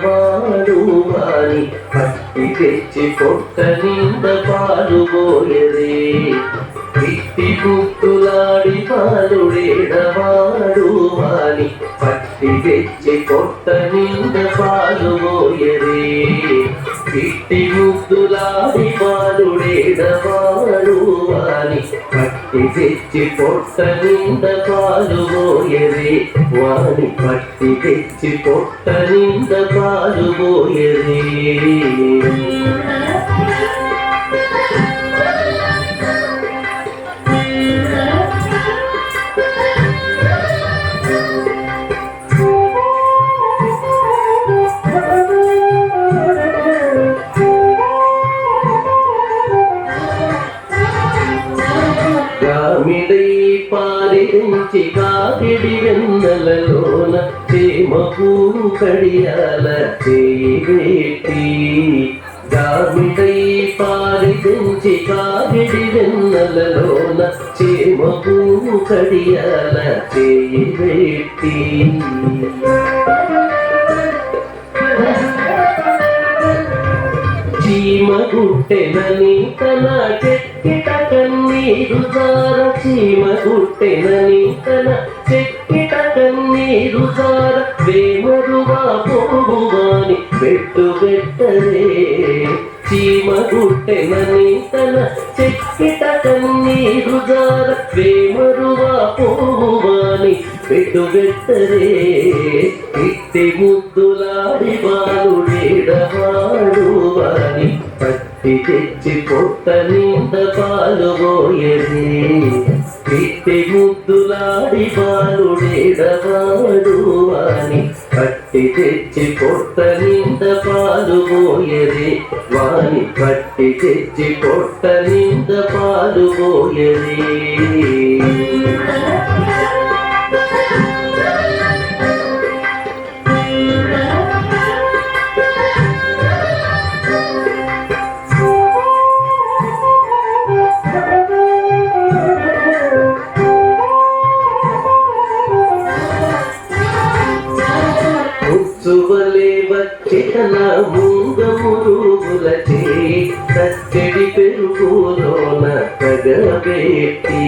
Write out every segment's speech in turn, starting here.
నీడవాడు వాని పట్టి తెచ్చి పొట్ట నింద పాలు పోయరే పిట్టి ముక్కులాడి పాలుడేడవాడు వాని పట్టి తెచ్చి పొట్ట నింద పాలు పోయరే పిట్టి ముద్దులాడి పాలుడేడవాడు వాని పట్టి తెచ్చి పొట్ట నింద పాలు పోయరే వాని పట్టి తెచ్చి పొట్ట నింద పాలు పోయరే కామిడై పారించి కాకిడి వెన్నెలలోన చేమకు కడియాల చేయివేటి కామిడై పారించి కాకిడి వెన్నెలలోన చేమకు కడియాల చేయివేటి చీమ గుట్టెనని తన చెక్కిట కన్నీరు జార చీమ గుట్టెనని తన చెక్కిట కన్నీరు జార వేమరువా పోగువాని పెట్టు పెట్టరే చీమ గుట్టెనని తన చెక్కిట కన్నీరు జార వేమరువా పోగువాని పెట్టు పెట్టరే ఇట్టి ముద్దులాడి బాలుడేడవాడు వాని పట్టి తెచ్చి పొట్ట నింద పాలు పోయరే ఇట్టి ముద్దులాడి బాలుడేడవాడు వాని పట్టి తెచ్చి పొట్ట నింద పాలు పోయరే వాని పట్టి తెచ్చి పొట్ట నింద పాలు పోయరే సువలే వచ్చెన మూగమురుగుల చేయి తచ్చడి పెరుగులోన తగబెట్టి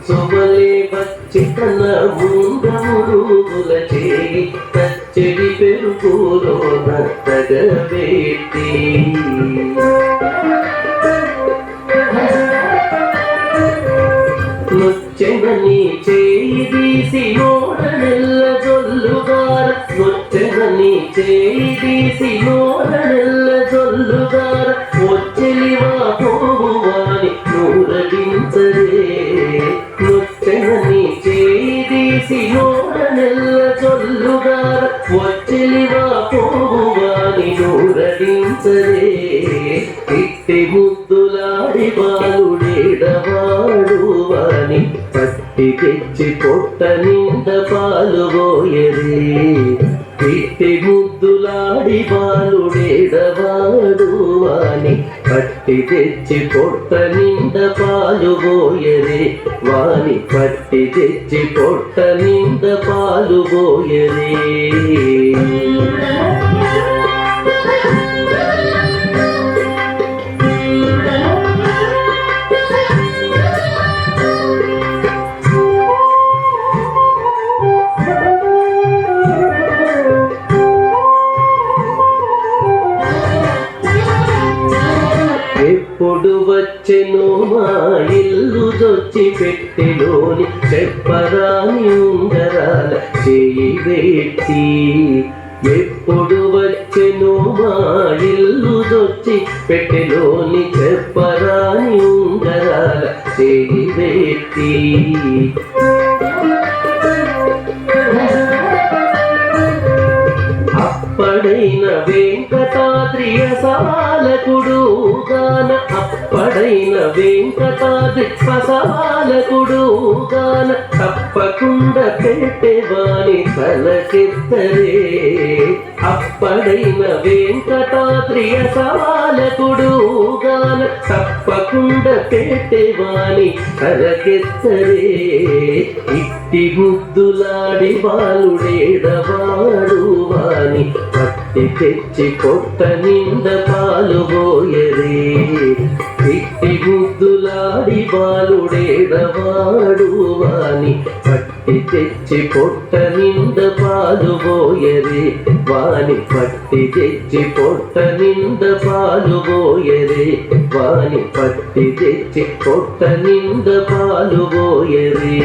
సువలే వచ్చెన మూగమురుగుల చేయి తచ్చడి పెరుగులోన తగబెట్టి నొచ్చెనని చేయి తీసి నోడనెల్ల జొల్లుగార నొచ్చెనని చేయి తీసి నోడనెల్ల జొల్లుగార వచ్చెలివా పోగువాని నూరడించరే నొచ్చెనని చేయి తీసి నోడనెల్ల జొల్లుగార వచ్చెలివా పోగువాని నూరడించరే ఇట్టి ముద్దులాడి బాలుడేడవాడు వాని పట్టి తెచ్చి పొట్ట నింద పాలు పోయరే ఇట్టి ముద్దులాడి బాలుడేడవాడు వాని పట్టి తెచ్చి పొట్ట నింద పాలు పోయరే వాని పట్టి తెచ్చి పొట్ట నింద పాలు పోయరే ఎప్పుడు వచ్చెను మా ఇల్లు దొచ్చి పెట్టెలోని చెప్పరాని ఉంగరాల చేయి వేట్టి ఎప్పుడు వచ్చెను మా ఇల్లు దొచ్చి పెట్టెలోని చెప్పరాని ఉంగరాల చేయి వేట్టి అప్పడైన వెంకటాద్రి సవాలకుడు గాన అప్పడైన వెంకటాద్రి సవాలకుడు గాన తప్పకుండా పెట్టేవాని తలకెత్తరే అప్పడైన వెంకటాద్రియ సవాలకుడు గాన తప్పకుండా పెట్టేవాని కరకెత్తరే ఇట్టి ముద్దులాడి బాలుడేడవాడు వాని పట్టి తెచ్చి పొట్ట నింద పాలు పోయరే ఇట్టి ముద్దులాడి బాలుడేడవాడు వాని పట్టి తెచ్చి పొట్ట నింద పాలు పోయరే వాని పట్టి తెచ్చి పొట్ట నింద పాలు పోయరే వాని పట్టి తెచ్చి పొట్ట నింద పాలు పోయరే